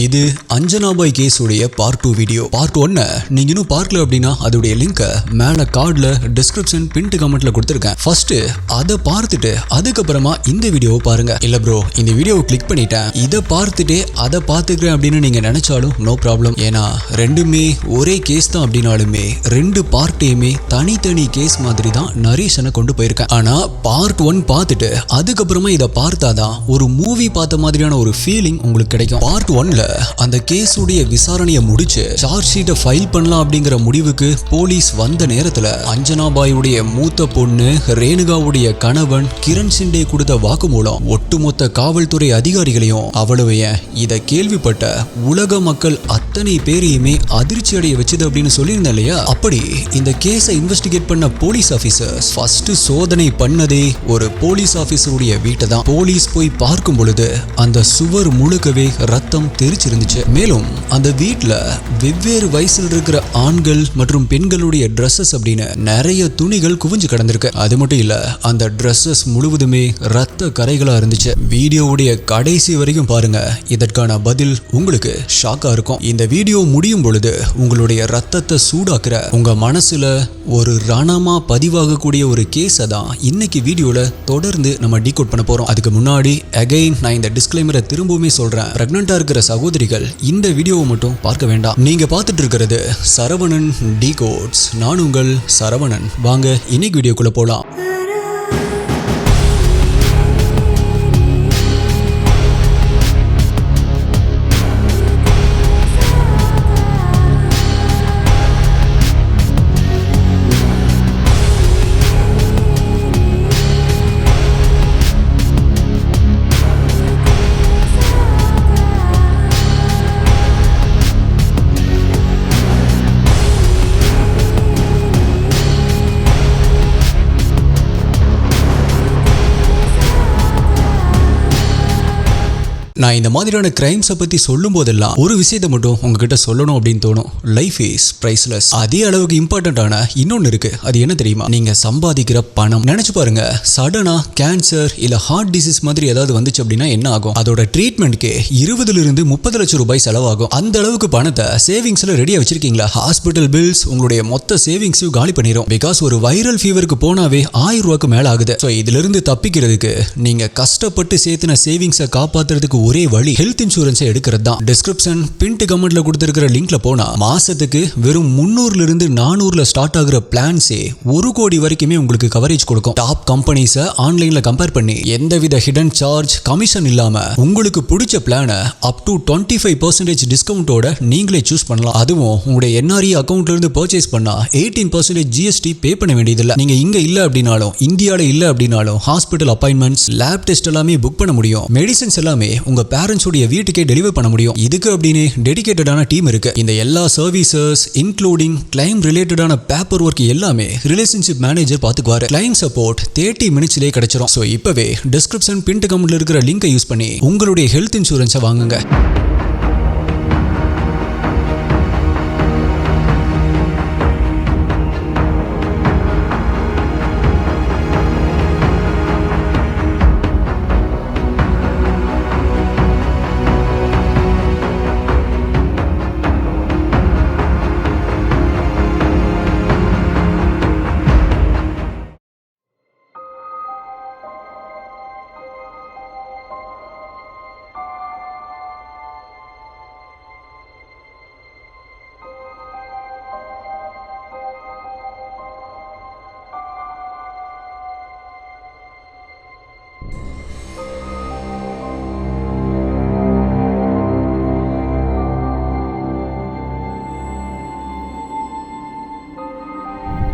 இது அஞ்சனாபாய் கேஸ் உடைய part 2 video. Part 1 நீங்க இன்னும் பார்க்கல அப்படின்னா அதோடைய லிங்கை மேல கார்டுல டிஸ்கிரிப்ஷன் பின்ட் கமெண்ட்ல கொடுத்துருக்கேன். ஃபர்ஸ்ட் அதை பார்த்துட்டு அதுக்கப்புறமா இந்த வீடியோவை பாருங்க. இல்ல ப்ரோ இந்த வீடியோவை கிளிக் பண்ணிட்டேன், இதை பார்த்துட்டே அதை பார்த்துக்கிறேன் அப்படின்னு நீங்க நினைச்சாலும் நோ ப்ராப்ளம். ஏன்னா ரெண்டுமே ஒரே கேஸ் தான் அப்படின்னாலுமே ரெண்டு பார்ட்டையுமே தனித்தனி கேஸ் மாதிரி தான் நரேஷனை கொண்டு போயிருக்கேன். ஆனா பார்ட் 1 பார்த்துட்டு அதுக்கப்புறமா இதை பார்த்தாதான் ஒரு மூவி பார்த்த மாதிரியான ஒரு ஃபீலிங் உங்களுக்கு கிடைக்கும். பார்ட் 1ல அந்த கேஸுடைய விசாரணையை முடிச்சு சார்ஜ் ஷீட்டை ஃபைல் பண்ணலாம் அப்படிங்கிற முடிவுக்கு போலீஸ் வந்த நேரத்துல அஞ்சனாபாயுடைய மூத்த பொண்ணு ரேணுகாவுடைய கணவன் கிரண் ஷிண்டே கொடுத்த வாக்குமூலம் ஒட்டுமொத்த காவல்துறை அதிகாரிகளையும் அவ்வளவு இதை கேள்விப்பட்ட உலக மக்கள் அத்தனை பேரையுமே அதிர்ச்சி அடைய வச்சது அப்படின்னு சொல்லியிருந்தேன் இல்லையா? அப்படி இந்த கேஸை இன்வெஸ்டிகேட் பண்ண போலீஸ் ஆபீசர்ஸ் ஃபர்ஸ்ட் சோதனை பண்ணதே ஒரு போலீஸ் ஆபீசருடைய வீட்டை தான். போலீஸ் போய் பார்க்கும் பொழுது அந்த சுவர் முழுக்கவே ரத்தம் தெரிச்சிருந்துச்சு. மேலும் அந்த வீட்டுல வெவ்வேறு வயசுல இருக்கிற ஆண்கள் மற்றும் பெண்களுடைய ட்ரெஸ்ஸஸ் அப்படின்னு நிறைய துணிகள் குவிஞ்சு கிடந்திருக்கு. அது மட்டும் இல்ல அந்த ட்ரெஸ்ஸஸ் முழுவதுமே ரத்த கரைகளா இருந்துச்சு. வீடியோவுடைய கடைசி வரைக்கும் பாருங்க, இதற்கான பதில் உங்களுக்கு ஷாக்கா இருக்கும். இந்த வீடியோ முடியும் பொழுது உங்களுடைய ரத்தத்தை சூடாக்குற உங்க மனசுல ஒரு ரணமா பதிவாகக்கூடிய ஒரு கேஸை தான் இன்னைக்கு வீடியோல தொடர்ந்து நம்ம டீகோட் பண்ண போறோம். அதுக்கு முன்னாடி அகைன் நான் இந்த டிஸ்க்ளைமரை திரும்பவுமே சொல்றேன். பிரெக்னண்டா இருக்கிற சகோதரிகள் இந்த வீடியோவை மட்டும் பார்க்க வேண்டாம். நீங்க பார்த்துட்டு இருக்கிறது சரவணன் டீகோட்ஸ். நான் உங்கள் சரவணன். வாங்க இன்னைக்கு வீடியோக்குள்ள போலாம். நான் இந்த மாதிரியான கிரைம்ஸை பத்தி சொல்லும் போதெல்லாம் ஒரு விஷயத்தை மட்டும் உங்ககிட்ட சொல்லணும் அப்படின்னு தோணும். Life is priceless. அதே அளவுக்கு இம்பார்ட்டன்டான இன்னொன்னு இருக்கு. அது என்ன தெரியுமா? நீங்க சம்பாதிக்கிற பணம். நினைச்சு பாருங்க, சடனா கேன்சர் இல்ல ஹார்ட் டிசீஸ் மாதிரி ஏதாவது வந்துச்சு அப்படின்னா என்ன ஆகும்? அதோட ட்ரீட்மெண்ட்க்கு 20 இருந்து 30 லட்சம் ரூபாய் செலவாகும். அந்த அளவுக்கு பணத்தை சேவிங்ஸ்ல ரெடியா வச்சிருக்கீங்களா? ஹாஸ்பிட்டல் பில்ஸ் உங்களுடைய மொத்த சேவிங்ஸையும் காலி பண்ணிரும். பிகாஸ் ஒரு வைரல் ஃபீவருக்கு போனாவே 1000 ரூபாய்க்கு மேல ஆகுது. ஸோ இதுல இருந்து தப்பிக்கிறதுக்கு நீங்க கஷ்டப்பட்டு சேர்த்துன சேவிங்ஸை காப்பாத்துறதுக்கு ஒரே வழி ஹெல்த் இன்சூரன்ஸை எடுக்கிறது தான். டிஸ்கிரிப்ஷன் பின்ட் கமெண்ட்ல கொடுத்திருக்கிற லிங்க்ல போனா மாசத்துக்கு வெறும் 300 இருந்து 400 ஸ்டார்ட் ஆகுற பிளான்ஸே 1 கோடி வரைக்குமே உங்களுக்கு கவரேஜ் கொடுக்கும். டாப் கம்பெனிஸை ஆன்லைன்ல கம்பேர் பண்ணி எந்தவித ஹிடன் சார்ஜ் கமிஷன் இல்லாம உங்களுக்கு பிடிச்ச பிளானை அப் டு 25% டிஸ்கவுண்டோட நீங்களே சூஸ் பண்ணலாம். அதுவும் உங்களுடைய NRE அக்கௌண்ட்ல இருந்து பர்ச்சேஸ் பண்ணா 18% GST பே பண்ண வேண்டியதில்லை. நீங்க இங்க இல்ல அப்படின்னாலும் இந்தியால இல்ல அப்படின்னாலும் ஹாஸ்பிட்டல் அப்பாயின்மெண்ட்ஸ், லேப் டெஸ்ட் எல்லாமே புக் பண்ண முடியும். மெடிசன்ஸ் எல்லாமே உங்க பேரண்ட்ஸ் உடைய வீட்டுக்கே டெலிவர் பண்ண முடியும். இதுக்கு அப்படின்னு டெடிகேட்டடான டீம் இருக்கு. இந்த எல்லா சர்வீசஸ் இன்க்ளூடிங் கிளைம் ரிலேட்டடான பேப்பர் ஒர்க் எல்லாமே ரிலேஷன்ஷிப் மேனேஜர் பாத்துக்குவாரு. கிளைம் சப்போர்ட் 30 மினிட்ஸ்லயே கிடைச்சிரும். சோ இப்பவே டிஸ்கிரிப்ஷன் பின்ட் கமெண்ட்ல இருக்கிற லிங்கை யூஸ் பண்ணி உங்களுடைய ஹெல்த் இன்சூரன்ஸை வாங்குங்க.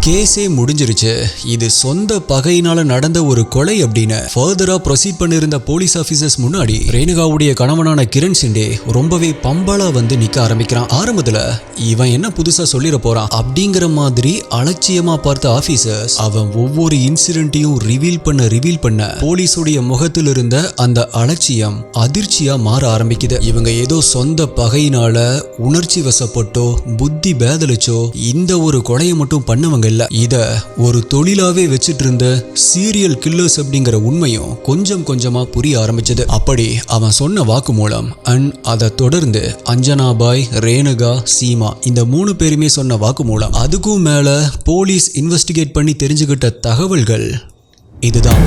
கேஸே முடிஞ்சிருச்சு, இது சொந்த பகையினால நடந்த ஒரு கொலை அப்படின்னு ஃபர்தரா ப்ரொசீட் பண்ணிருந்த போலீஸ் ஆபீசர்ஸ் முன்னாடி ரேணுகாவுடைய கணவனான கிரண் ஷிண்டே ரொம்பவே பம்பளா வந்து நிக்க ஆரம்பிக்கிறான். ஆரம்பத்துல இவன் என்ன புதுசா சொல்லிட போறான் அப்படிங்கிற மாதிரி அலட்சியமா பார்த்த ஆபீசர்ஸ் அவன் ஒவ்வொரு இன்சிடென்ட்டையும் ரிவீல் பண்ண போலீஸுடைய முகத்தில் இருந்த அந்த அலட்சியம் அதிர்ச்சியா மாற ஆரம்பிக்குது. இவங்க ஏதோ சொந்த பகையினால உணர்ச்சி வசப்பட்டோ புத்தி பேதலிச்சோ இந்த ஒரு கொலையை மட்டும் பண்ணவங்க இல்ல, இத ஒரு தொழிலாவே வச்சிட்டு இருந்த சீரியல் கில்லர்ஸ் அப்படிங்கிற உண்மையும் கொஞ்சம் கொஞ்சமா புரிய ஆரம்பிச்சது. அப்படி அவன் சொன்ன வாக்கு மூலம் அண்ட் அதை தொடர்ந்து அஞ்சனாபாய், ரேணுகா, சீமா இந்த 3 பேருமே சொன்ன வாக்கு மூலம் அதுக்கும் மேல போலீஸ் இன்வெஸ்டிகேட் பண்ணி தெரிஞ்சுக்கிட்ட தகவல்கள் இதுதான்.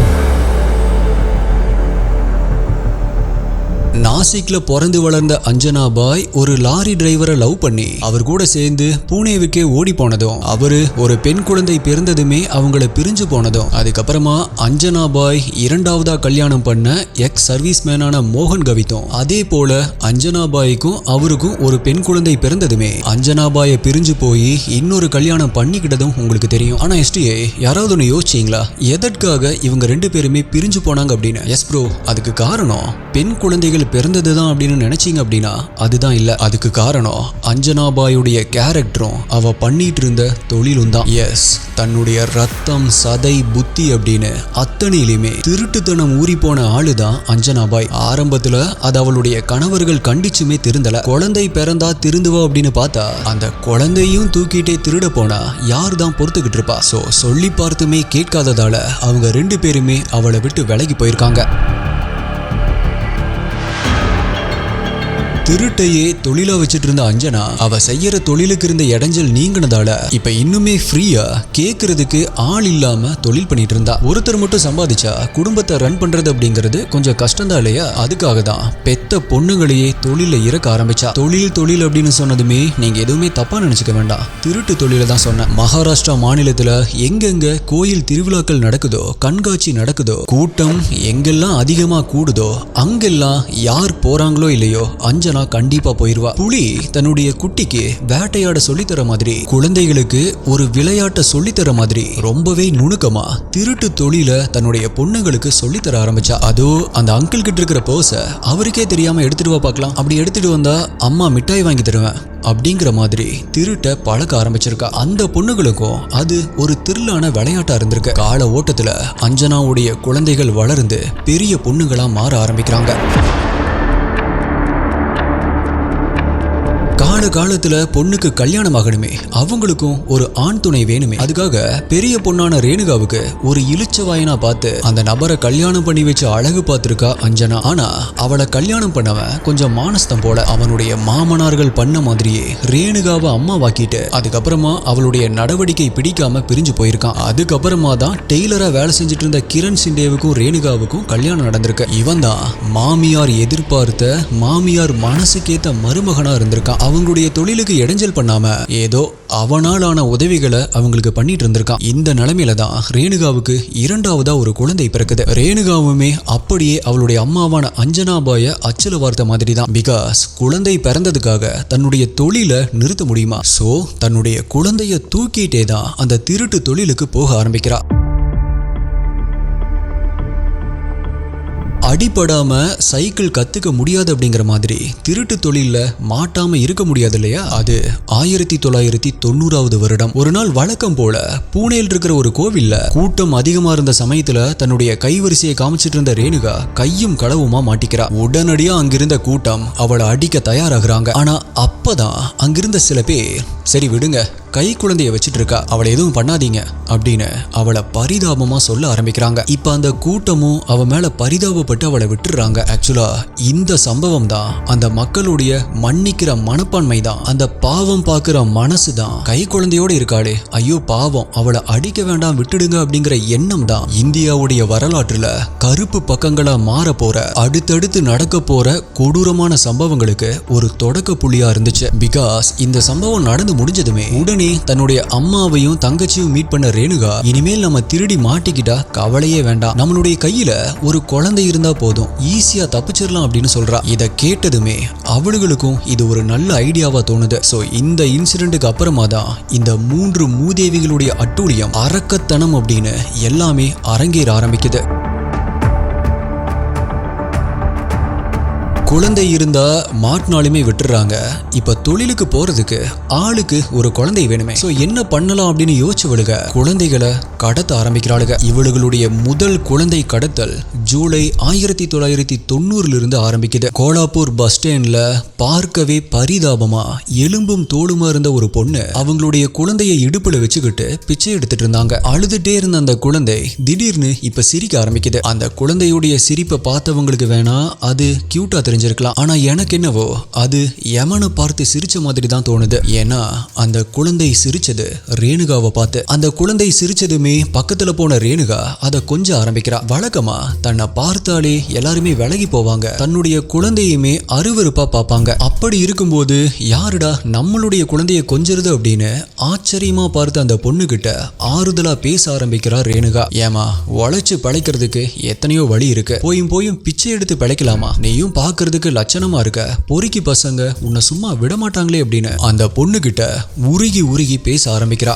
நாசிக்ல பிறந்து வளர்ந்த அஞ்சனாபாய் ஒரு லாரி டிரைவரை லவ் பண்ணி அவர் கூட சேர்ந்து பூனேவுக்கே ஓடி போனதும், அவரு ஒரு பெண் குழந்தை பிறந்ததுமே அவங்கள பிரிஞ்சு போனதும், அதுக்கப்புறமா அஞ்சனாபாய் 2ஆவதா கல்யாணம் பண்ண எக்ஸ் சர்வீஸ் மேனான மோகன் கவித்தும், அதே போல அஞ்சனாபாய்க்கும் அவருக்கும் ஒரு பெண் குழந்தை பிறந்ததுமே அஞ்சனாபாயை பிரிஞ்சு போய் இன்னொரு கல்யாணம் பண்ணிக்கிட்டதும் உங்களுக்கு தெரியும். ஆனா எஸ்டிஏ யாராவது ஒன்று யோசிச்சீங்களா, எதற்காக இவங்க 2 பேருமே பிரிஞ்சு போனாங்க அப்படின்னு? எஸ் ப்ரோ, அதுக்கு காரணம் பெண் குழந்தைகள் பிறந்ததுதான் அப்படின்னு நினைச்சீங்க அப்படின்னா அதுதான் இல்ல. அதுக்கு காரணம் அஞ்சனாபாயுடைய கேரக்டரும் அவ பண்ணிட்டு இருந்த தொழிலும் தான். எஸ், தன்னுடைய ரத்தம், சதை, புத்தி அப்படின்னு அத்தனையிலுமே திருட்டுத்தனம் ஊறி போன ஆளுதான் அஞ்சனாபாய். ஆரம்பத்துல அது அவளுடைய கணவர்கள் கண்டிச்சுமே திருந்தல. குழந்தை பிறந்தா திருந்துவா அப்படின்னு பார்த்தா அந்த குழந்தையும் தூக்கிட்டே திருட போனா யார் தான் பொறுத்துக்கிட்டு இருப்பா? சோ சொல்லி பார்த்துமே கேட்காததால அவங்க 2 பேருமே அவளை விட்டு விலகி போயிருக்காங்க. திருட்டையே தொழிலா வச்சிட்டு இருந்த அஞ்சனா அவ செய்யற தொழிலுக்கு இருந்த இடைஞ்சல் நீங்கினதால இப்ப இன்னுமே ஃப்ரீயா கேக்குறதுக்கு ஆள் இல்லாம தொழில் பண்ணிட்டு இருந்தா. ஒருத்தர் மட்டும் சம்பாதிச்சா குடும்பத்தை ரன் பண்றது அப்படிங்கிறது கொஞ்சம் கஷ்டம்தான் இல்லையா? அதுக்காக தான் பெத்த பொண்ணுங்களையே தொழில இறக்க ஆரம்பிச்சா. தொழில் அப்படின்னு சொன்னதுமே நீங்க எதுவுமே தப்பா நினைச்சுக்க வேண்டாம், திருட்டு தொழில தான் சொன்ன. மகாராஷ்டிரா மாநிலத்துல எங்கெங்க கோயில் திருவிழாக்கள் நடக்குதோ, கண்காட்சி நடக்குதோ, கூட்டம் எங்கெல்லாம் அதிகமா கூடுதோ அங்கெல்லாம் யார் போறாங்களோ இல்லையோ அஞ்சனா கண்டிப்பா போயிருவா. புலி தன்னுடைய குட்டிக்கு வேட்டையாட சொல்லித்தர மாதிரி, குழந்தைகளுக்கு ஒரு விளையாட்டை சொல்லித்தர மாதிரி ரொம்பவே நுணுக்கமா திருட்டு தொழில தன்னுடைய பொண்ணுங்களுக்கு சொல்லித்தர ஆரம்பிச்சா. அதோ அந்த அங்கிள் கிட்ட இருக்கிற பர்ஸ அவருக்கே தெரியாம எடுத்துட்டு வா பார்க்கலாம், அப்படி எடுத்துட்டு வந்தா அம்மா மிட்டாய் வாங்கி தருவேன் அப்படிங்கிற மாதிரி திருட்ட பழக்க ஆரம்பிச்சிருக்கா. அந்த பொண்ணுகளுக்கும் அது ஒரு திரில்லான விளையாட்டா இருந்திருக்கு. கால ஓட்டத்துல அஞ்சனாவுடைய குழந்தைகள் வளர்ந்து பெரிய பொண்ணுங்களா மாற ஆரம்பிக்கிறாங்க. காலத்துல பொண்ணுக்கு கல்யாணம் ஆகணுமே, அவங்களுக்கும் ஒரு ஆண் துணை வேணுமே. அதுக்காக பெரிய பொண்ணான ரேணுகாவுக்கு ஒரு இளிச்சவாயனா பார்த்து அந்த நபரை கல்யாணம் பண்ணி வச்சு அழகு பார்த்திருக்கா அஞ்சனா. ஆனா அவளை கல்யாணம் பண்ணவன் கொஞ்சம் மானஸ்தம் போல அவனுடைய மாமனார்கள் பண்ண மாதிரியே ரேணுகாவை அம்மா வாக்கிட்டு அதுக்கப்புறமா அவளுடைய நடவடிக்கை பிடிக்காம பிரிஞ்சு போயிருக்கான். அதுக்கப்புறமா தான் டெய்லரா வேலை செஞ்சுட்டு இருந்த கிரண் சிண்டேவுக்கும் ரேணுகாவுக்கும் கல்யாணம் நடந்திருக்கு. இவன் தான் மாமியார் எதிர்பார்த்த, மாமியார் மனசுக்கேத்த மருமகனா இருந்திருக்கான். அவங்களுடைய தொழிலுக்கு இடைஞ்சல் பண்ணாம ஏதோ அவனாலான உதவிகளை அவங்களுக்கு பண்ணிட்டு இருந்திருக்கான். இந்த நிலைமையில தான் ரேணுகாவுக்கு 2ஆவதா ஒரு குழந்தை பிறக்குது. ரேணுகாவுமே அப்படியே அவளுடைய அம்மாவான அஞ்சனாபாய அச்சல வார்த்தை மாதிரி தான். பிகாஸ் குழந்தை பிறந்ததுக்காக தன்னுடைய தொழிலை நிறுத்த முடியுமா? சோ தன்னுடைய குழந்தைய தூக்கிட்டே தான் அந்த திருட்டு தொழிலுக்கு போக ஆரம்பிக்கிறா. அடிபடாம சைக்கிள் கத்துக்க முடியாது அப்படிங்கிற மாதிரி திருட்டு தொழில மாட்டாம இருக்க முடியாது இல்லையா? அது 1990ஆவது வருடம் ஒரு நாள் வழக்கம் போல பூனேல இருக்கிற ஒரு கோவில்ல கூட்டம் அதிகமா இருந்த சமயத்துல தன்னுடைய கைவரிசையை காமிச்சிட்டு இருந்த ரேணுகா கையும் களவுமா மாட்டிக்கிறா. உடனடியா அங்கிருந்த கூட்டம் அவளை அடிக்க தயாராகிறாங்க. ஆனா அப்பதான் அங்கிருந்த சில பேர், சரி விடுங்க, கை குழந்தைய வச்சிட்டு இருக்கா, அவளை எதுவும் பண்ணாதீங்க அப்படின்னு அவளை பரிதாபமா சொல்ல ஆரம்பிக்கிறாங்க. இப்ப அந்த கூட்டமும் அவ மேல பரிதாபப்பட்டு அவளை விட்டுறாங்க. ஆக்சுவலா இந்த சம்பவம் தான் அந்த மக்களுடைய மன்னிக்கிற மனப்பான்மை தான், அந்த பாவம் பார்க்கிற மனசு தான். கை குழந்தையோட இருக்காளே, ஐயோ பாவம், அவளை அடிக்க வேண்டாம், விட்டுடுங்க அப்படிங்கிற எண்ணம் தான் இந்தியாவுடைய வரலாற்றுல கருப்பு பக்கங்களா மாற போற, அடுத்தடுத்து நடக்க போற கொடூரமான சம்பவங்களுக்கு ஒரு தொடக்க புள்ளியா இருந்துச்சு. பிகாஸ் இந்த சம்பவம் நடந்து முடிஞ்சதுமே உடனே தன்னுடைய அம்மாவையும் தங்கச்சியும் மீட் பண்ண ரேணுகா, இனிமேல் நம்ம திருடி மாட்டிக்கிட்டா கவலையே வேண்டாம், நம்மளுடைய கையில ஒரு குழந்தை இருந்தா போதும், ஈஸியா தப்பிச்சிடலாம் அப்படின்னு சொல்றா. இத கேட்டதுமே அவளுகளுக்கும் இது ஒரு நல்ல ஐடியாவா தோணுது. சோ இந்த இன்சிடென்ட்டுக்கு அப்புறமா தான் இந்த 3 மூதேவிகளுடைய அட்டூழியம், அரக்கத்தனம் அப்படின்னு எல்லாமே அரங்கேற ஆரம்பிக்குது. குழந்தை இருந்தா மாட்டினாலுமே விட்டுறாங்க, இப்ப தொழிலுக்கு போறதுக்கு ஆளுக்கு ஒரு குழந்தை வேணுமே. சோ என்ன பண்ணலாம் அப்படின்னு யோசிச்சுவளுக குழந்தைகளை கடத்த ஆரம்பிக்கிறாளுக. இவளுடைய முதல் குழந்தை கடத்தல் ஜூலை 1990 இருந்து ஆரம்பிக்குது. கோலாப்பூர் பஸ் ஸ்டாண்ட்ல பார்க்கவே பரிதாபமா எலும்பும் தோலுமா இருந்த ஒரு பொண்ணு அவங்களுடைய குழந்தையை இடுப்புல வச்சுக்கிட்டு பிச்சை எடுத்துட்டு இருந்தாங்க. அழுதுட்டே இருந்த அந்த குழந்தை திடீர்னு இப்ப சிரிக்க ஆரம்பிக்குது. அந்த குழந்தையுடைய சிரிப்பை பார்த்தவங்களுக்கு வேணா அது கியூட்டா தெரிஞ்சிருக்கலாம், ஆனா எனக்கு என்னவோ அது யமனை பார்த்து சிரிச்ச மாதிரி தான் தோணுது. ஏன்னா அந்த குழந்தை சிரிச்சது ரேணுகாவை பார்த்து. அந்த குழந்தை சிரிச்சதுமே பக்கத்துல போன ரேணுகா அதை கொஞ்சம் ஆரம்பிக்கிறா. வழக்கமா தன்னை பார்த்தாலே எல்லாருமே விலகி போவாங்க, தன்னுடைய குழந்தையுமே அருவருப்பா பார்ப்பாங்க. அப்படி இருக்கும்போது யாருடா நம்மளுடைய குழந்தைய கொஞ்சிருது அப்படின்னு ஆச்சரியமா பார்த்து அந்த பொண்ணு கிட்ட ஆறுதலா பேச ஆரம்பிக்கிறா ரேணுகா. ஏமா உழைச்சு பழைக்கிறதுக்கு எத்தனையோ வழி இருக்கு, போயும் பிச்சை எடுத்து பிழைக்கலாமா, நீயும் பார்க்கறதுக்கு லட்சணமா இருக்க, பொறுக்கி பசங்க உன்னை சும்மா விட மாட்டாங்களே அப்படின்னு அந்த பொண்ணு கிட்ட உருகி பேச ஆரம்பிக்கிறா.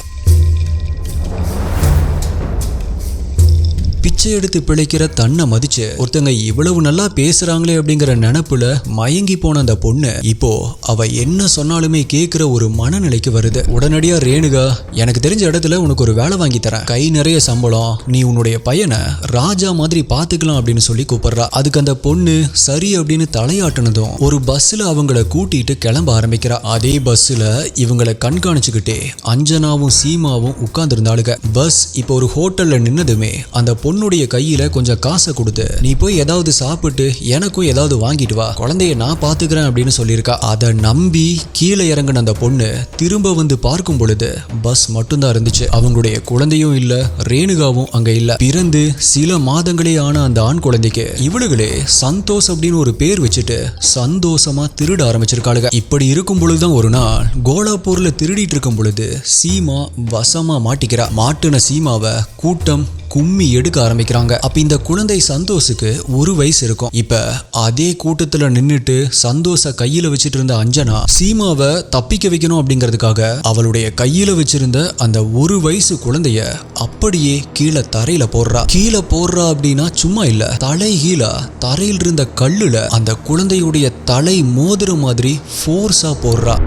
பிச்சை எடுத்து பிழைக்கிற தன்னை மதிச்சு ஒருத்தங்க இவ்வளவு நல்லா பேசுறாங்களே அப்படிங்கிற நினைப்புல மயங்கி போன அந்த பொண்ணு இப்போ அவ என்ன சொன்னாலுமே கேட்கிற ஒரு மனநிலைக்கு வருது. உடனடியா ரேணுகா, எனக்கு தெரிஞ்ச இடத்துல உனக்கு ஒரு வேலை வாங்கி தரேன், கை நிறைய சம்பளம், நீ உன்னுடைய பையனை ராஜா மாதிரி பாத்துக்கலாம் அப்படின்னு சொல்லி கூப்பிடுறா. அதுக்கு அந்த பொண்ணு சரி அப்படின்னு தலையாட்டினதும் ஒரு பஸ்ல அவங்கள கூட்டிட்டு கிளம்ப ஆரம்பிக்கிறா. அதே பஸ்ல இவங்களை கண்காணிச்சுக்கிட்டே அஞ்சனாவும் சீமாவும் உட்கார்ந்து இருந்தாளுங்க. பஸ் இப்போ ஒரு ஹோட்டல்ல நின்னதுமே அந்த பொண்ணுடைய கையில கொஞ்சம் காசை கொடுத்து, நீ போய் ஏதாவது சாப்பிட்டு எனக்கும் ஏதாவது வாங்கிட்டு வா, குழந்தைய நான் பாத்துக்கிறேன் அப்படின்னு சொல்லியிருக்கா. அதை நம்பி கீழே இறங்கின அந்த பொண்ணு திரும்ப வந்து பார்க்கும் பொழுது பஸ் மட்டும்தான் இருந்துச்சு. அவங்களுடைய குழந்தையும் இல்ல, ரேணுகாவும் அங்க இல்ல. பிறந்து சில மாதங்களே ஆன அந்த ஆண் குழந்தைக்கு இவளுகளே சந்தோஷ் அப்படின்னு ஒரு பேர் வச்சுட்டு சந்தோஷமா திருட ஆரம்பிச்சிருக்காளுங்க. இப்படி இருக்கும் பொழுதுதான் ஒரு நாள் கோலாப்பூர்ல திருடிட்டு இருக்கும் பொழுது சீமா வசமா மாட்டிக்கிறா. மாட்டுன சீமாவை கூட்டம் கும்மி எடுக்க ஆரம்பிக்கிறாங்க. அப்ப இந்த குழந்தை சந்தோஷுக்கு 1 வயசு இருக்கும். இப்ப அதே கூட்டத்துல நின்னுட்டு சந்தோஷ கையில வச்சிட்டு இருந்த அஞ்சனா சீமாவை தப்பிக்க வைக்கணும் அப்படிங்கிறதுக்காக அவளுடைய கையில வச்சிருந்த அந்த 1 வயசு குழந்தைய அப்படியே கீழே தரையில போடுறா. கீழே போடுறா அப்படின்னா சும்மா இல்ல, தலை கீழே தரையில் இருந்த கல்லுல அந்த குழந்தையுடைய தலை மோதிர மாதிரி ஃபோர்ஸா போடுறா.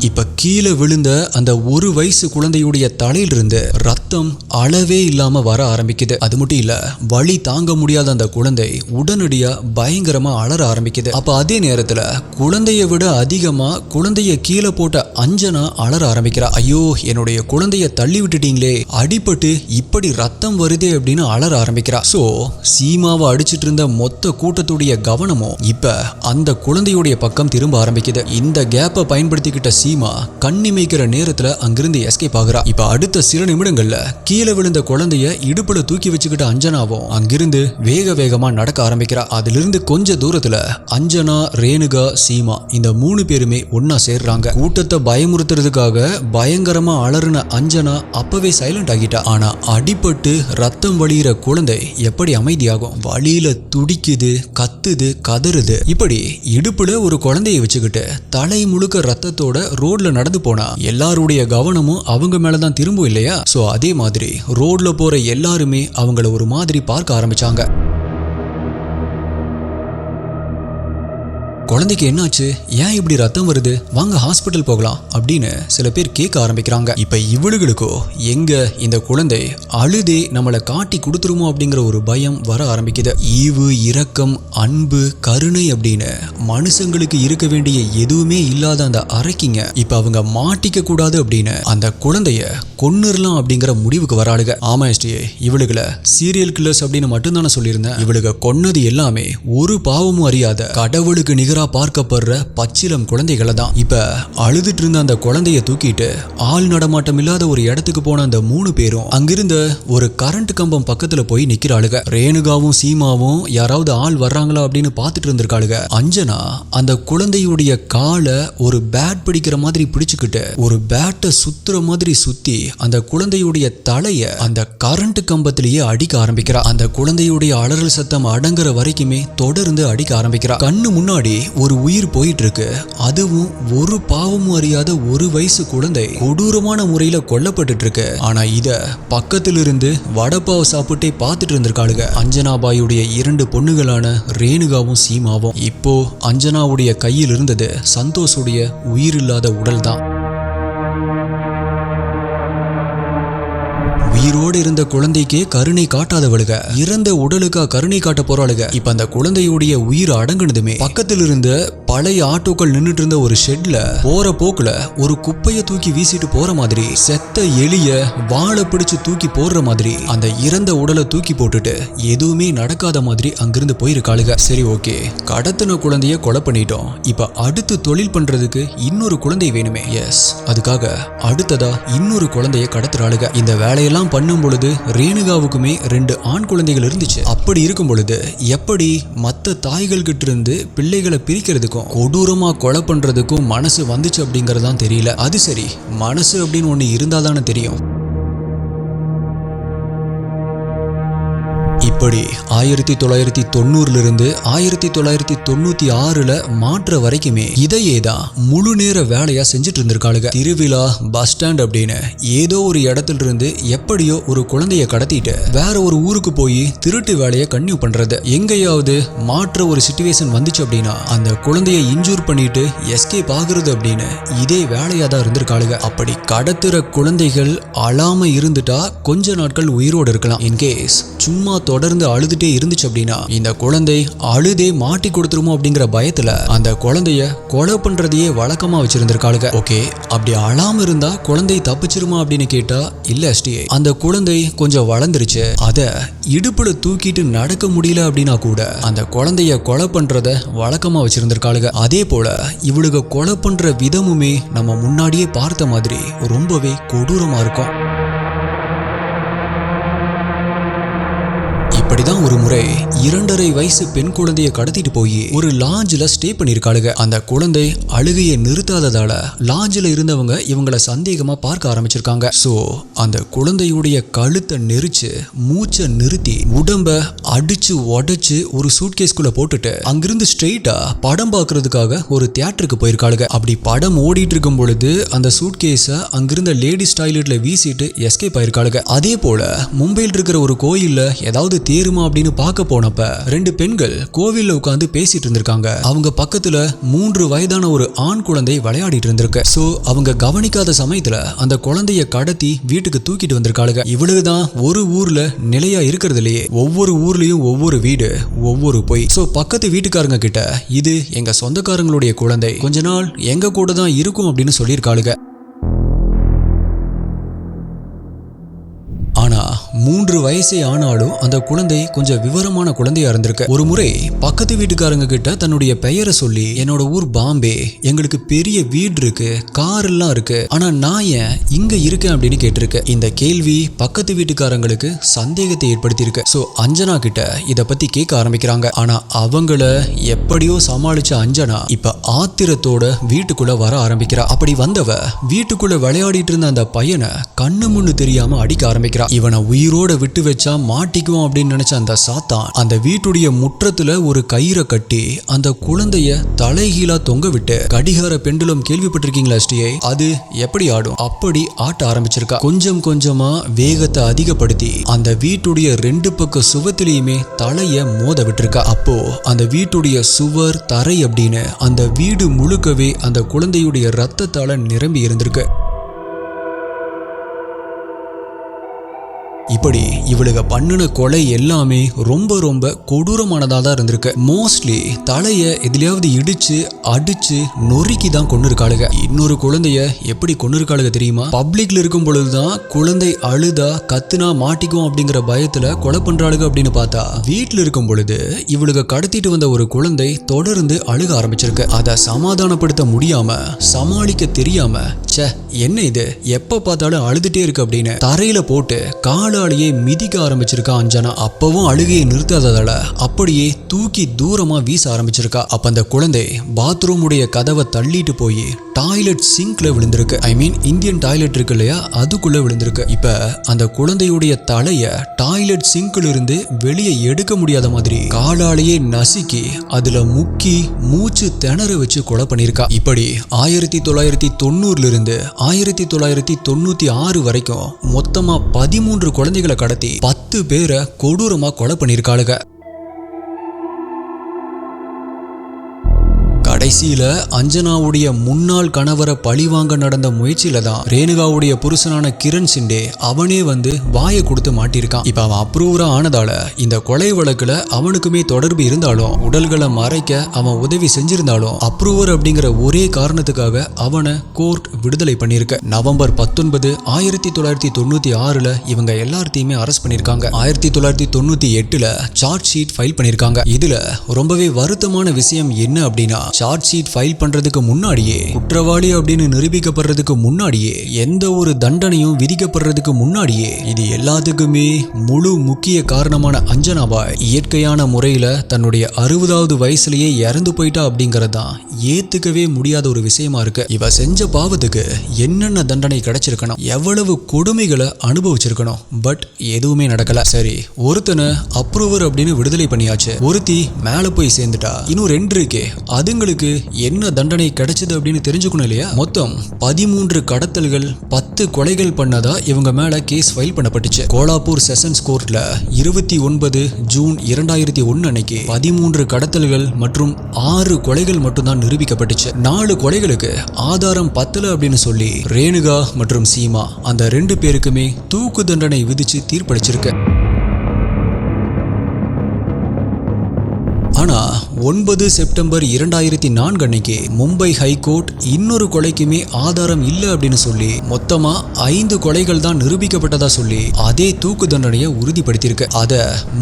இப்ப கீழே விழுந்த அந்த 1 வயசு குழந்தையுடைய தலையிலிருந்து ரத்தம் அளவே இல்லாம வர ஆரம்பிக்குது. அது மட்டும் இல்ல, வலி தாங்க முடியாத அந்த குழந்தை உடனடியா பயங்கரமா அலற ஆரம்பிக்குது. அப்ப அதே நேரத்துல குழந்தைய விட அதிகமா குழந்தைய கீழே போட்ட அஞ்சனா அலற ஆரம்பிக்கிறா. ஐயோ, என்னுடைய குழந்தைய தள்ளி விட்டுட்டீங்களே, அடிபட்டு இப்படி ரத்தம் வருதே அப்படின்னு அலற ஆரம்பிக்கிறா. சோ சீமாவை அடிச்சிட்டு இருந்த மொத்த கூட்டத்துடைய கவனமும் இப்ப அந்த குழந்தையுடைய பக்கம் திரும்ப ஆரம்பிக்குது. இந்த கேப்பை பயன்படுத்திக்கிட்ட சீமா கண்ணிமைக்கிற நேரத்துல அங்கிருந்து எஸ்கேப் ஆகுறா. இப்ப அடுத்த சில நிமிடங்கள்ல கீழே விழுந்த குழந்தைய இடுப்புல தூக்கி வச்சுக்கிட்ட அஞ்சனாவும் அங்கிருந்து வேகமா நடக்க ஆரம்பிக்கிறா. அதிலிருந்து கொஞ்ச தூரத்துல அஞ்சனா, ரேணுகா, சீமா இந்த 3 பேருமே ஒன்னா சேர்றாங்க. கூட்டத்தை பயமுறுத்துறதுக்காக பயங்கரமா அலறின அஞ்சனா அப்பவே சைலண்ட் ஆகிட்டா. ஆனா அடிபட்டு ரத்தம் வழியிற குழந்தை எப்படி அமைதியாகும்? வழியில துடிக்குது, கத்துது, கதறுது. இப்படி இடுப்புல ஒரு குழந்தைய வச்சுக்கிட்டு தலை முழுக்க ரத்தத்தோட ரோட்ல நடந்து போனா எல்லாருடைய கவனமும் அவங்க மேலதான் திரும்பும் இல்லையா? சோ அதே மாதிரி ரோட்ல போற எல்லாருமே அவங்கள ஒரு மாதிரி பார்க்க ஆரம்பிச்சாங்க. குழந்தைக்கு என்னாச்சு, ஏன் இப்படி ரத்தம் வருது, வாங்க ஹாஸ்பிட்டல் போகலாம் அப்படின்னு சில பேர் கேட்க ஆரம்பிக்கிறாங்க. இப்ப இவளுகளுக்கோ எங்க இந்த குழந்தை அழுதே நம்மளை காட்டி கொடுத்துருமோ அப்படிங்கிற ஒரு பயம் வர ஆரம்பிக்குது. ஈவு, இரக்கம், அன்பு, கருணை அப்படின்னு மனுஷங்களுக்கு இருக்க வேண்டிய எதுவுமே இல்லாத அந்த அரைக்கிங்க இப்ப அவங்க மாட்டிக்க கூடாது அப்படின்னு அந்த குழந்தைய கொன்னுறலாம் அப்படிங்கிற முடிவுக்கு வராளுங்க. ஆமா எஸ்டியே, இவளுகளை சீரியல் கில்லர்ஸ் அப்படின்னு மட்டும்தானே சொல்லியிருந்தேன். இவளுக கொன்னது எல்லாமே ஒரு பாவமும் அறியாத கடவுளுக்கு நிகர பார்க்கப்படுற பச்சிலம் குழந்தைகளை தான். இப்ப அழுதுட்டு இருந்த அந்த குழந்தைய தூக்கிட்டு ஆள் நடமாட்டம் இல்லாத ஒரு இடத்துக்கு போன அந்த 3 பேரும் அங்கிருந்த ஒரு கரண்ட் கம்பம் பக்கத்துல போய் நிக்கிறாளுங்க. ரேணுகாவும் சீமாவும் யாராவது ஆள் வர்றாங்களா அப்படின்னு பாத்துட்டு இருந்திருக்காளுங்க. அஞ்சனா அந்த குழந்தையுடைய காலை ஒரு பேட் பிடிக்கிற மாதிரி பிடிச்சுக்கிட்டு ஒரு பேட்டை சுத்துற மாதிரி சுத்தி அந்த குழந்தையுடைய தலைய அந்த கரண்ட் கம்பத்திலேயே அடிக்க ஆரம்பிக்கிறா. அந்த குழந்தையுடைய அலறல் சத்தம் அடங்குற வரைக்குமே தொடர்ந்து அடிக்க ஆரம்பிக்கிறா. கண்ணு முன்னாடி ஒரு உயிர் போயிட்டு இருக்கு, அதுவும் ஒரு பாவமும் அறியாத ஒரு வயசு குழந்தை கொடூரமான முறையில கொல்லப்பட்டு இருக்கு. ஆனா இத பக்கத்துல இருந்து வடப்பாவை சாப்பிட்டே பார்த்துட்டு இருந்திருக்காளுங்க அஞ்சனாபாயுடைய 2 பொண்ணுகளான ரேணுகாவும் சீமாவும். இப்போ அஞ்சனாவுடைய கையில் இருந்தது சந்தோஷுடைய உயிரில்லாத உடல் தான். உயிரோடு இருந்த குழந்தைக்கே கருணை காட்டாதவளுக இறந்த உடலுக்கா கருணை காட்ட போறாளுக. இப்ப அந்த குழந்தையுடைய உயிர் அடங்குனதுமே பக்கத்தில் இருந்த பழைய ஆட்டோக்கள் நின்றுட்டு இருந்த ஒரு ஷெட்ல போற போக்குல ஒரு குப்பைய தூக்கி வீசிட்டு போற மாதிரி, செத்த எலிய வாழை பிடிச்சு தூக்கி போடுற மாதிரி அந்த இறந்த உடலை தூக்கி போட்டுட்டு எதுவுமே நடக்காத மாதிரி அங்கிருந்து போயிருக்காளுக. சரி ஓகே, கடத்தின குழந்தைய கொலை பண்ணிட்டோம், இப்ப அடுத்து தொழில் பண்றதுக்கு இன்னொரு குழந்தை வேணுமே. எஸ், அதுக்காக அடுத்ததா இன்னொரு குழந்தைய கடத்துறாளுக. இந்த வேலையெல்லாம் பண்ணும் பொழுது ரேணுகாவுக்குமே 2 ஆண் குழந்தைகள் இருந்துச்சு. அப்படி இருக்கும் பொழுது எப்படி மற்ற தாய்கள் கிட்ட இருந்து பிள்ளைகளை பிரிக்கிறதுக்கும் கொடூரமா கொலை பண்றதுக்கும் மனசு வந்துச்சு அப்படிங்கறதான் தெரியல. அது சரி, மனசு அப்படின்னு ஒண்ணு இருந்தாதானே தெரியும். இப்படி 1990 இருந்து 1996 மாற்ற வரைக்குமே இதையே தான் முழு நேர வேலையா செஞ்சுட்டு இருந்திருக்காளுங்க. திருவிழா, பஸ் ஸ்டாண்ட் அப்படின்னு ஏதோ ஒரு இடத்துல இருந்து எப்படியோ ஒரு குழந்தைய கடத்திட்டு வேற ஒரு ஊருக்கு போய் திருட்டு வேலையை கன்டினியூ பண்றது. எங்கேயாவது மாற்ற ஒரு சிச்சுவேஷன் வந்துச்சு அப்படின்னா அந்த குழந்தைய இன்ஜூர் பண்ணிட்டு எஸ்கேப் ஆகுறது அப்படின்னு இதே வேலையா தான் இருந்திருக்காளுங்க. அப்படி கடத்துற குழந்தைகள் அழாம இருந்துட்டா கொஞ்ச நாட்கள் உயிரோடு இருக்கலாம். இன்கேஸ் சும்மா தொடர்ந்து அழுதுட்டே இருந்துச்சு அப்படின்னா இந்த குழந்தை அழுதே மாட்டி கொடுத்துருமோ அப்படிங்கிற பயத்துல அந்த குழந்தைய கொலை பண்றதையே வழக்கமா வச்சிருந்திருக்காளுங்க. ஓகே, அப்படி அழாம இருந்தா குழந்தை தப்பிச்சிருமா அப்படின்னு கேட்டா இல்ல ஸ்டே. அந்த குழந்தை கொஞ்சம் வளர்ந்துருச்சு, அத இடுப்புல தூக்கிட்டு நடக்க முடியல அப்படின்னா கூட அந்த குழந்தைய கொலை பண்றத வழக்கமா வச்சிருந்திருக்காளுங்க. அதே போல இவளுக கொலை பண்ற விதமுமே நம்ம முன்னாடியே பார்த்த மாதிரி ரொம்பவே கொடூரமா இருக்கும். இப்படிதான் ஒரு முறை 2.5 வயசு பெண் குழந்தைய கடத்திட்டு போய் ஒரு லாட்ஜ்ல ஸ்டே பண்ணிருக்காளுங்க. அந்த குழந்தை அழுகையை நிறுத்தாததால லாட்ஜ்ல இருந்தவங்க இவங்கள சந்தேகமா பார்க்க ஆரம்பிச்சிருக்காங்க. சோ அந்த குழந்தையுடைய கழுத்தை நெரிச்சு மூச்சை நிறுத்தி உடம்ப அடிச்சு உடைச்சு ஒரு சூட்கேஸ்குள்ள போட்டுட்டு அங்கிருந்து ஸ்ட்ரெயிட்டா படம் பார்க்கறதுக்காக ஒரு தியேட்டருக்கு போயிருக்காளுங்க. அப்படி படம் ஓடிட்டு இருக்கும் பொழுது அந்த சூட்கேஸ அங்கிருந்த லேடிஸ் டாய்லெட்ல வீசிட்டு எஸ்கேப் ஆயிருக்காளுங்க. அதே போல மும்பையில் இருக்கிற ஒரு கோயில்ல ஏதாவது தேருமா அப்படின்னு பார்க்க போனப்ப 2 பெண்கள் கோவில்ல உட்கார்ந்து பேசிட்டு இருந்திருக்காங்க. அவங்க பக்கத்துல 3 வயதான ஒரு ஆண் குழந்தை விளையாடிட்டு இருந்திருக்கு. சோ அவங்க கவனிக்காத சமயத்துல அந்த குழந்தைய கடத்தி வீட்டுக்கு தூக்கிட்டு வந்திருக்காளுங்க. இவளுக்குதான் ஒரு ஊர்ல நிலையா இருக்கிறது இல்லையே, ஒவ்வொரு ஊர்லயும் ஒவ்வொரு வீடு, ஒவ்வொரு பொய். சோ பக்கத்து வீட்டுக்காரங்க கிட்ட இது எங்க சொந்தக்காரங்களுடைய குழந்தை, கொஞ்ச நாள் எங்க கூட தான் இருக்கும் அப்படின்னு சொல்லியிருக்காளுங்க. ஆனா 3 வயசே ஆனாலும் அந்த குழந்தை கொஞ்சம் விவரமான குழந்தையா இருந்திருக்கு. ஒரு முறை பக்கத்து வீட்டுக்காரங்க கிட்ட தன்னுடைய பெயரை சொல்லி, என்னோட ஊர் பாம்பே, எங்களுக்கு பெரிய வீடு இருக்கு, கார் எல்லாம் இருக்கு, ஆனா நான் ஏன் இங்க இருக்கேன் அப்படின்னு கேட்டிருக்கு. இந்த கேள்வி பக்கத்து வீட்டுக்காரங்களுக்கு சந்தேகத்தை ஏற்படுத்தி இருக்கு. சோ அஞ்சனா கிட்ட இத பத்தி கேட்க ஆரம்பிக்கிறாங்க. ஆனா அவங்கள எப்படியோ சமாளிச்ச அஞ்சனா இப்ப ஆத்திரத்தோட வீட்டுக்குள்ள வர ஆரம்பிக்கிறா. அப்படி வந்தவ வீட்டுக்குள்ள விளையாடிட்டு இருந்த அந்த பையனை கண்ணு முன்னு தெரியாம அடிக்க ஆரம்பிக்கிறா. இவனை உயிரோட விட்டு வச்சா மாட்டிக்குவோம் அப்படின்னு நினைச்ச அந்த சாத்தான் அந்த வீட்டுடைய முற்றத்துல ஒரு கயிறை கட்டி அந்த குழந்தைய தலைகீழா தொங்க விட்டு, கடிகார பெண்டுலம் கேள்விப்பட்டிருக்கீங்களா ஸ்ரீயை? அது எப்படி ஆடும் அப்படி ஆட்ட ஆரம்பிச்சிருக்கா. கொஞ்சம் கொஞ்சமா வேகத்தை அதிகப்படுத்தி அந்த வீட்டுடைய 2 பக்க சுவத்திலையுமே தலைய மோத விட்டுருக்கா. அப்போ அந்த வீட்டுடைய சுவர், தரை அப்படின்னு அந்த வீடு முழுக்கவே அந்த குழந்தையுடைய ரத்தத்தால நிரம்பி இருந்திருக்கு. இப்படி இவளுக பண்ணின கொலை எல்லாமே ரொம்ப ரொம்ப கொடூரமானதா தான் இருந்திருக்கு. மோஸ்ட்லி தலைய எதுலயாவது இடிச்சு அடிச்சு நொறுக்கி தான் கொண்டு இருக்காளுங்க. இன்னொரு குழந்தைய எப்படி கொண்டு இருக்காளுங்க தெரியுமா? பப்ளிக்ல இருக்கும் பொழுதுதான் குழந்தை அழுதா கத்துனா மாட்டிக்கும் அப்படிங்கிற பயத்துல கொலை பண்றாளுங்க அப்படின்னு பார்த்தா, வீட்டுல இருக்கும் பொழுது இவளுக கடத்திட்டு வந்த ஒரு குழந்தை தொடர்ந்து அழுக ஆரம்பிச்சிருக்கு. அதை சமாதானப்படுத்த முடியாம, சமாளிக்க தெரியாம, என்ன இது எப்ப பார்த்தாலும் அழுதுட்டே இருக்கு அப்படின்னு தரையில போட்டு காலாலேயே மிதிக்க ஆரம்பிச்சிருக்கா அஞ்சனா. அப்பவும் அழுகையை நிறுத்தாததால அப்படியே தூக்கி தூரமா வீச ஆரம்பிச்சிருக்கா. அப்ப அந்த குழந்தை பாத்ரூம் உடைய கதவை தள்ளிட்டு போய் டாய்லெட் சிங்க்ல விழுந்திருக்கு. ஐ மீன் இந்தியன் டாய்லெட் இருக்கு இல்லையா, அதுக்குள்ள விழுந்திருக்கு. இப்ப அந்த குழந்தையுடைய தலைய டாய்லெட் சிங்க்ல இருந்து வெளியே எடுக்க முடியாத மாதிரி காலாலேயே நசுக்கி அதுல முக்கி மூச்சு திணற வச்சு கொலை பண்ணிருக்கா. இப்படி 1990 இருந்து 1996 வரைக்கும் மொத்தமா 13 குழந்தைகளை கடத்தி 10 பேரை கொடூரமா கொலை பண்ணிருக்காளுங்க. கடைசியில அஞ்சனாவுடைய முன்னாள் கணவரை பழிவாங்க நடந்த முயற்சியில தான் ரேணுகாவுடைய புருஷனான கிரண் சிண்டே அவனே வந்து வாயை கொடுத்து மாட்டிருக்கான். இப்ப அவன் அப்ரூவரா ஆனதால இந்த கொலை வழக்குல அவனுக்குமே தொடர்பு இருந்தாலும், உடல்களை மறைக்க அவன் உதவி செஞ்சிருந்தாலும், அப்ரூவர் அப்படிங்கிற ஒரே காரணத்துக்காக அவனை கோர்ட் விடுதலை பண்ணிருக்க. நவம்பர் 19, 1996 இவங்க எல்லாத்தையுமே அரெஸ்ட் பண்ணிருக்காங்க. 1998 சார்ஜ் ஷீட் ஃபைல் பண்ணிருக்காங்க. இதுல ரொம்பவே வருத்தமான விஷயம் என்ன அப்படின்னா, சார்ஜ் ஷீட் ஃபைல் பண்றதுக்கு முன்னாடியே, குற்றவாளி அப்படின்னு நிரூபிக்கப்படுறதுக்கு முன்னாடியே, எந்த ஒரு தண்டனையும் விதிக்கப்படுறதுக்கு முன்னாடியே, இது எல்லாத்துக்குமே முழு முக்கிய காரணமான அஞ்சனா பாய் இயற்கையான முறையில தன்னுடைய 60வது வயசுலயே இறந்து போயிட்டா அப்படிங்கறதுதான் ஏத்துக்கவே முடியாத ஒரு விஷயமா இருக்கு. இவ செஞ்ச பாவத்துக்கு என்னென்ன தண்டனை கிடைச்சிருக்கணும், எவ்வளவு கொடுமைகளை அனுபவிச்சிருக்கணும், பட் எதுவுமே நடக்கல. சரி, ஒருத்தனை அப்ரூவர் அப்படின்னு விடுதலை பண்ணியாச்சு, ஒருத்தி மேல போய் சேர்ந்துட்டா, இன்னும் 2 இருக்கே, அதுங்களுக்கு என்ன தண்டனை கிடைச்சது அப்படின்னு தெரிஞ்சுக்கணும் இல்லையா? மொத்தம் 13 கடத்தல்கள், 10 கொலைகள் பண்ணதா இவங்க மேல கேஸ் ஃபைல் பண்ணப்பட்டுச்சு. கோலாப்பூர் செஷன்ஸ் கோர்ட்ல 29 ஜூன் 2001 அன்னைக்கு 13 கடத்தல்கள் மற்றும் 6 கொலைகள் மட்டும்தான் நிரூபிக்கப்பட்டுச்சு. 4 கொலைகளுக்கு ஆதாரம் பத்தல அப்படின்னு சொல்லி ரேணுகா மற்றும் சீமா அந்த 2 பேருக்குமே தூக்கு தண்டனை விதிச்சு தீர்ப்பளிச்சிருக்கு. ஆனா 9 செப்டம்பர் 2004 அன்னைக்கு மும்பை ஹைகோர்ட் இன்னொரு கொலைக்குமே ஆதாரம் இல்ல அப்படின்னு சொல்லி மொத்தமா 5 கொலைகள் தான் நிரூபிக்கப்பட்டதா சொல்லி அதே தூக்கு தண்டனையை உறுதிப்படுத்தியிருக்கு. அத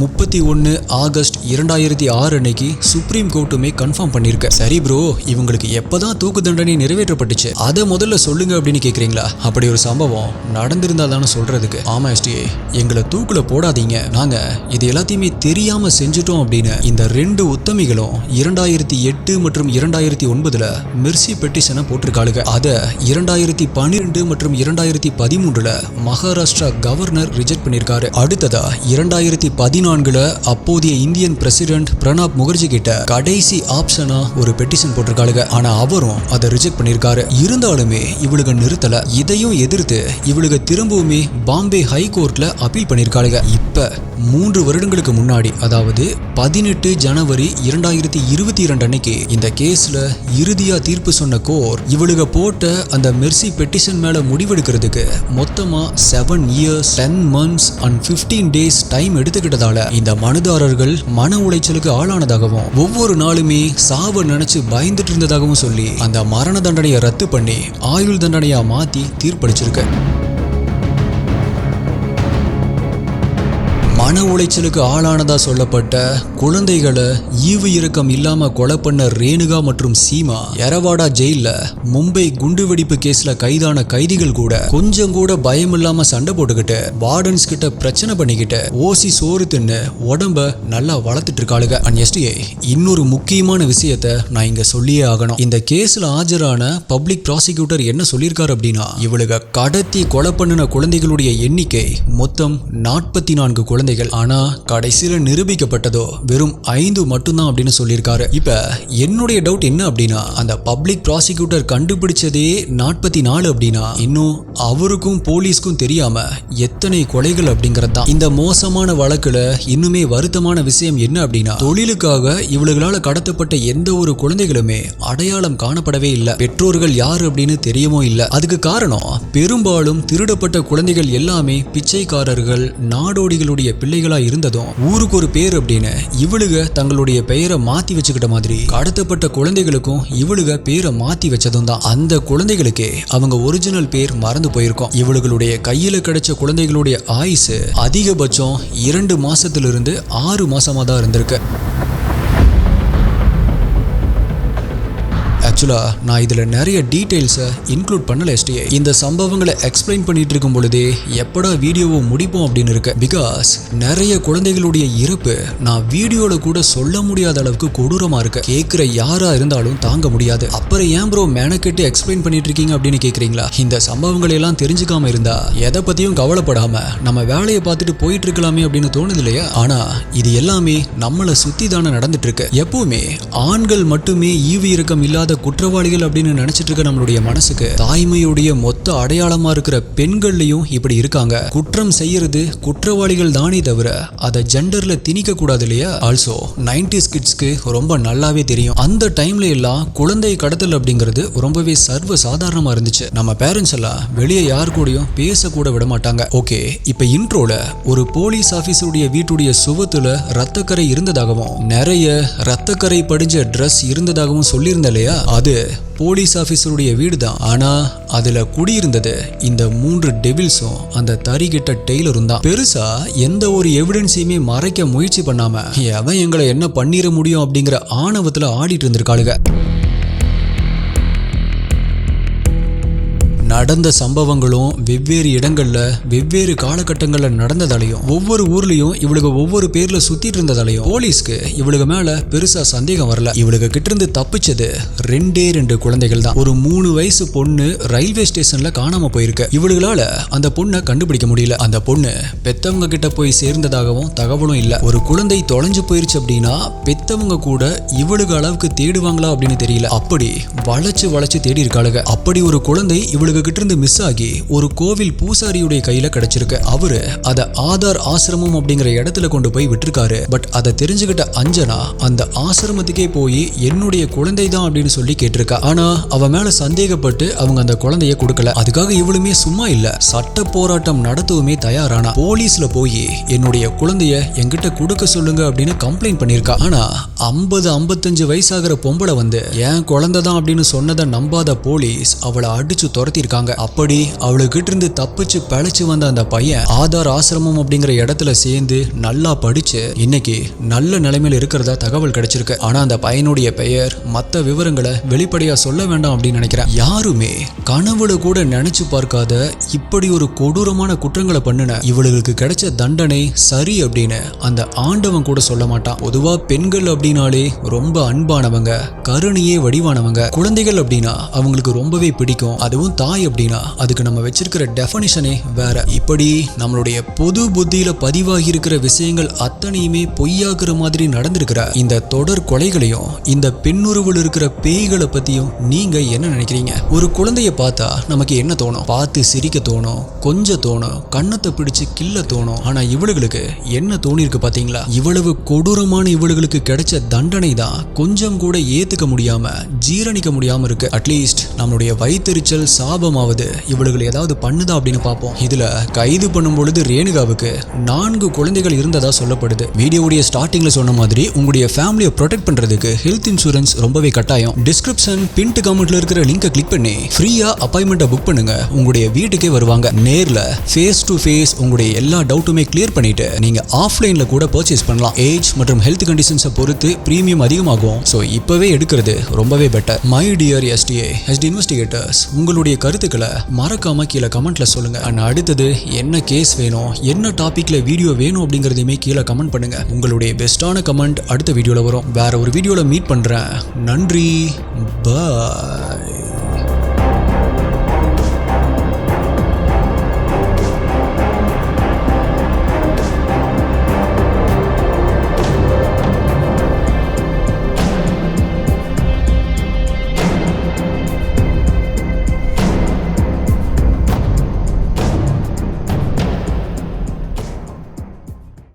31 ஆகஸ்ட் 2006 அன்னைக்கு சுப்ரீம் கோர்ட்டுமே கன்ஃபார்ம் பண்ணிருக்கு. சரி ப்ரோ, இவங்களுக்கு எப்பதான் தூக்கு தண்டனை நிறைவேற்றப்பட்டுச்சு, அதை முதல்ல சொல்லுங்க அப்படின்னு கேக்குறீங்களா? அப்படி ஒரு சம்பவம் நடந்திருந்தா தானே சொல்றதுக்கு. ஆமா எஸ்டிஏ, எங்களை தூக்குல போடாதீங்க, நாங்க இது எல்லாத்தையுமே தெரியாம செஞ்சுட்டோம் அப்படின்னு இந்த 2 உத்தமிகளும் 2008 மற்றும் 2009 மெர்சி பெட்டிஷனை போட்டிருக்காளுங்க. அத 2012 மற்றும் 2013 மகாராஷ்டிரா கவர்னர் ரிஜெக்ட் பண்ணிருக்காரு. அடுத்ததா 2014 அப்போதைய இந்தியன் பிரசிடென்ட் பிரணாப் முகர்ஜி கிட்ட கடைசி ஆப்ஷனா ஒரு பெட்டிஷன் போட்டிருக்காளுங்க. ஆனா அவரும் அதை ரிஜெக்ட் பண்ணிருக்காரு. இருந்தாலுமே இவளுக்கு நிறுத்தல. இதையும் எதிர்த்து இவளுக்கு திரும்பவுமே பாம்பே ஹைகோர்ட்ல அப்பீல் பண்ணிருக்காளுங்க. இப்ப 3 வருடங்களுக்கு முன்னாடி, அதாவது 18 ஜனவரி 2022 அன்னைக்கு இந்த கேஸ்ல இறுதியா தீர்ப்பு சொன்ன கோர்ட் இவளுக போட்ட அந்த மெர்சி பெட்டிஷன் மேல முடிவெடுக்கிறதுக்கு மொத்தமா 7 years 10 months and 15 days time எடுத்துக்கிட்டதால இந்த மனுதாரர்கள் மன உளைச்சலுக்கு ஆளானதாகவும் ஒவ்வொரு நாளுமே சாவ நினைச்சு பயந்துட்டு இருந்ததாகவும் சொல்லி அந்த மரண தண்டனையை ரத்து பண்ணி ஆயுள் தண்டனையா மாத்தி தீர்ப்பளிச்சிருக்கு. மன உளைச்சலுக்கு ஆளானதா சொல்லப்பட்ட குழந்தைகளை ஈவு இரக்கம் இல்லாம கொலை பண்ண ரேணுகா மற்றும் சீமா எரவாடா ஜெயில மும்பை குண்டுவெடிப்பு கேஸ்ல கைதான கைதிகள் கூட கொஞ்சம் கூட பயம் இல்லாம சண்டை போட்டுக்கிட்டு வார்டன்ஸ் கிட்ட பிரச்சனை பண்ணிக்கிட்டு ஓசி சோறு தின்னு உடம்ப நல்லா வளர்த்துட்டு இருக்காளுங்க. இன்னொரு முக்கியமான விஷயத்த நான் இங்க சொல்லியே ஆகணும். இந்த கேஸ்ல ஆஜரான பப்ளிக் ப்ராசிக்யூட்டர் என்ன சொல்லியிருக்காரு அப்படின்னா, இவளுக கடத்தி கொலை பண்ணின குழந்தைகளுடைய எண்ணிக்கை மொத்தம் 44 குழந்தைகள். ஆனா கடைசியில நிரூபிக்கப்பட்டதோ வெறும் 5 மட்டும்தான் அப்படின்னு சொல்லியிருக்காரு. இப்ப என்னுடைய டவுட் என்ன அப்படின்னா, அந்த பப்ளிக் ப்ராசிக்யூட்டர் கண்டுபிடிச்சதே 44 அப்படின்னா இன்னும் அவருக்கும் போலீஸ்க்கும் தெரியாம எத்தனை கொலைகள் அப்படிங்கிறது தான். இந்த மோசமான வழக்குல இன்னுமே வருத்தமான விஷயம் என்ன அப்படின்னா, தொழிலுக்காக இவளுகளால கடத்தப்பட்ட எந்த ஒரு குழந்தைகளுமே அடையாளம் காணப்படவே இல்லை. பெற்றோர்கள் யாரு அப்படின்னு தெரியவும் இல்லை. அதுக்கு காரணம் பெரும்பாலும் திருடப்பட்ட குழந்தைகள் எல்லாமே பிச்சைக்காரர்கள், நாடோடிகளுடைய பிள்ளைகளா இருந்ததும் ஊருக்கு ஒரு பேர் அப்படின்னு இவளுக தங்களுடைய பெயரை மாத்தி வச்சுக்கிட்ட மாதிரி கடத்தப்பட்ட குழந்தைகளுக்கும் இவளுக பேரை மாத்தி வச்சதும் தான். அந்த குழந்தைகளுக்கே அவங்க ஒரிஜினல் பேர் மறந்து போயிருக்கும். இவளுகளுடைய கையில கிடைச்ச குழந்தைகளுடைய ஆயுசு அதிகபட்சம் 2 மாசத்திலிருந்து 6 மாசமா தான் இருந்திருக்கு. ஆக்சுவலா நான் இதுல நிறைய டீடைல்ஸை இன்க்ளூட் பண்ணல STA. இந்த சம்பவங்களை எக்ஸ்பிளைன் பண்ணிட்டு இருக்கும் பொழுதே எப்படா வீடியோவை முடிப்போம் அப்படின்னு இருக்கு. பிகாஸ் நிறைய குழந்தைகளுடைய இறப்பு நான் வீடியோல கூட சொல்ல முடியாத அளவுக்கு கொடூரமா இருக்கு. கேட்கிற யாரா இருந்தாலும் தாங்க முடியாது. அப்புறம் ஏன் ப்ரோ மெனக்கெட்டு எக்ஸ்பிளைன் பண்ணிட்டு இருக்கீங்க அப்படின்னு கேக்குறீங்களா? இந்த சம்பவங்களை எல்லாம் தெரிஞ்சுக்காம இருந்தா எதை பத்தியும் கவலைப்படாம நம்ம வேலையை பார்த்துட்டு போயிட்டு இருக்கலாமே அப்படின்னு தோணுது இல்லையா? ஆனா இது எல்லாமே நம்மளை சுத்தி தானே நடந்துட்டு இருக்கு. எப்பவுமே ஆண்கள் மட்டுமே ஈவு இரக்கம் இல்லாத குற்றவாளிகள் அப்படின்னு நினைச்சிட்டு இருக்க நம்மளுடைய மனசுக்கு தாய்மையுடைய மொத்த அடையாளமா இருக்கிற பெண்கள்லயும் இப்படி இருக்காங்க. குற்றம் செய்யறது குற்றவாளிகள் தானே தவிர அதை ஜெண்டர்ல திணிக்க கூடாது இல்லையா? ஆல்சோ 90s கிட்ஸ்க்கு ரொம்ப நல்லாவே தெரியும். அந்த டைம்ல எல்லாம் குழந்தை கடத்தல் அப்படிங்கிறது ரொம்பவே சர்வ சாதாரணமா இருந்துச்சு. நம்ம பேரண்ட்ஸ் எல்லாம் வெளியே யார் கூடயும் பேச கூட விட மாட்டாங்க. ஓகே, இப்ப இன்ட்ரோல ஒரு போலீஸ் ஆபீசருடைய வீட்டுடைய சுவத்துல ரத்தக்கரை இருந்ததாகவும் நிறைய ரத்தக்கரை படிஞ்ச ட்ரெஸ் இருந்ததாகவும் சொல்லியிருந்த இல்லையா? அது போலீஸ் ஆபீசருடைய வீடு தான். ஆனா அதுல குடியிருந்தது இந்த 3 டெவில்ஸும் அந்த தறிகிட்ட டெய்லரும் தான். பெருசா எந்த ஒரு எவிடன்ஸையுமே மறைக்க முயற்சி பண்ணாம எவன் எங்களை என்ன பண்ணிட முடியும் அப்படிங்கிற ஆணவத்துல ஆடிட்டு இருந்திருக்காளுங்க. நடந்த சம்பவங்களும் வெவ்வேறு இடங்கள்ல வெவ்வேறு காலகட்டங்கள்ல நடந்ததாலையும் ஒவ்வொரு ஊர்லயும் இவளுக்கு ஒவ்வொரு பேர்ல சுத்திட்டு இருந்ததாலையும் போலீஸ்க்கு இவளுக்கு மேல பெருசா சந்தேகம் வரல. இவளுக்கு கிட்ட இருந்து தப்பிச்சது 2 குழந்தைகள் தான். ஒரு 3 வயசு பொண்ணு ரயில்வே ஸ்டேஷன்ல காணாம போயிருக்கு. இவளுகளால அந்த பொண்ணை கண்டுபிடிக்க முடியல. அந்த பொண்ணு பெத்தவங்க கிட்ட போய் சேர்ந்ததாகவும் தகவலும் இல்ல. ஒரு குழந்தை தொலைஞ்சு போயிருச்சு அப்படின்னா பெத்தவங்க கூட இவளுக்கு அளவுக்கு தேடுவாங்களா அப்படின்னு தெரியல. அப்படி வளைச்சு தேடி இருக்காளுங்க. அப்படி ஒரு குழந்தை இவளுக்கு கிட்ட இருந்து மிஸ் ஆகி ஒரு கோவில் பூசாரியுடைய கையில கிடைச்சிருக்கு. அவரு அத ஆதார் ஆசிரமம் அப்படிங்கிற இடத்துல கொண்டு போய் விட்டுருக்காரு. பட் அதை தெரிஞ்சுக்கிட்ட அஞ்சனா அந்த ஆசிரமத்துக்கே போய் என்னுடைய குழந்தை தான் அப்படின்னு சொல்லி கேட்டிருக்கா. ஆனா அவ மேல சந்தேகப்பட்டு அவங்க அந்த குழந்தைய கொடுக்கல. அதுக்காக இவளுமே சும்மா இல்ல, சட்ட போராட்டம் நடத்தவுமே தயாரானா. போலீஸ்ல போய் என்னுடைய குழந்தைய என்கிட்ட கொடுக்க சொல்லுங்க அப்படின்னு கம்ப்ளைண்ட் பண்ணிருக்கா. ஆனா 50-55 வயசாகிற பொம்பளை வந்து என் குழந்தை தான் அப்படின்னு சொன்னதை நம்பாத போலீஸ் அவளை அடிச்சு துரத்தி இருக்காங்க. அப்படி அவளுக்கிட்ட இருந்து தப்பிச்சு பழச்சு வந்த அந்த பையன் ஆதார் ஆசிரமம் அப்படிங்கிற இடத்துல சேர்ந்து நல்லா படிச்சு இன்னைக்கு நல்ல நிலைமையில இருக்கிறதா தகவல் கிடைச்சிருக்கு. ஆனா அந்த பையனுடைய பெயர் மத்த விவரங்களை வெளிப்படையா சொல்ல வேண்டாம் அப்படின்னு நினைக்கிறேன். யாருமே கனவுல கூட நினைச்சு பார்க்காத இப்படி ஒரு கொடூரமான குற்றங்களை பண்ணின இவளுக்கு கிடைச்ச தண்டனை சரி அப்படின்னு அந்த ஆண்டவன் கூட சொல்ல மாட்டான். பொதுவா பெண்கள் அப்படின்னாலே ரொம்ப அன்பானவங்க, கருணையே வடிவானவங்க. குழந்தைகள் அப்படின்னா அவங்களுக்கு ரொம்பவே பிடிக்கும். அதுவும் தாய் அப்படின்னா அதுக்கு நம்ம வச்சிருக்கிற டெஃபனிஷனே வேற. இப்படி நம்மளுடைய பொது புத்தியில பதிவாகி இருக்கிற விஷயங்கள் அத்தனையுமே பொய்யாக்குற மாதிரி நடந்திருக்கிற இந்த தொடர் கொலைகளையும் இந்த பெண்ணுருவில் இருக்கிற பேய்களை பத்தியும் நீங்க என்ன நினைக்கிறீங்க? ஒரு குழந்தைய பார்த்தா நமக்கு என்ன தோணும்? பார்த்து சிரிக்க தோணும், கொஞ்சம் தோணும், கண்ணத்தை பிடிச்சு கிள்ள தோணும். ஆனா இவளுகளுக்கு என்ன தோணிருக்கு பாத்தீங்களா? இவ்வளவு கொடூரமான இவளுகளுக்கு கிடைச்ச தண்டனை தான் கொஞ்சம் கூட ஏத்துக்க முடியாம ஜீரணிக்க முடியாம இருக்கு. அட்லீஸ்ட் நம்மளுடைய வயித்தெரிச்சல் சாபமாவது இவளுகள் ஏதாவது பண்ணுதா அப்படின்னு பார்ப்போம். இதுல கைது பண்ணும் பொழுது ரேணுகாவுக்கு 4 குழந்தைகள் இருந்ததா சொல்லப்படுது. வீடியோவுடைய ஸ்டார்டிங்ல சொன்ன மாதிரி உங்களுடைய ஃபேமிலியை ப்ரொடெக்ட் பண்றதுக்கு ஹெல்த் இன்சூரன்ஸ் ரொம்பவே கட்டாயம். டிஸ்கிரிப்ஷன் பின்ட் கமெண்ட்ல இருக்கிற லிங்கை கிளிக் பண்ணி ஃப்ரீயா அப்பாயின்மெண்ட்டை புக் பண்ணுங்க. உங்களுடைய வீட்டுக்கே வருவாங்க. நேர்ல ஃபேஸ் டு ஃபேஸ் உங்களுடைய எல்லா டவுட்டுமே கிளியர் பண்ணிட்டு நீங்க ஆஃப்லைன்ல கூட பர்ச்சேஸ் பண்ணலாம். ஏஜ் மற்றும் ஹெல்த் கண்டிஷன்ஸை பொறுத்து பிரீமியம் அதிகமாகும். ஸோ இப்பவே எடுக்கிறது ரொம்பவே better. My dear STA investigators, உங்களுடைய கருத்துக்களை மறக்காம கீழே கமெண்ட்ல சொல்லுங்க. அண்ட் அடுத்தது என்ன கேஸ் வேணும், என்ன டாபிக்ல வீடியோ வேணும் அப்படிங்கறதையுமே கீழே கமெண்ட் பண்ணுங்க. உங்களுடைய பெஸ்டான கமெண்ட் அடுத்த வீடியோல வரும். வேற ஒரு வீடியோல மீட் பண்றேன். நன்றி, பாய்.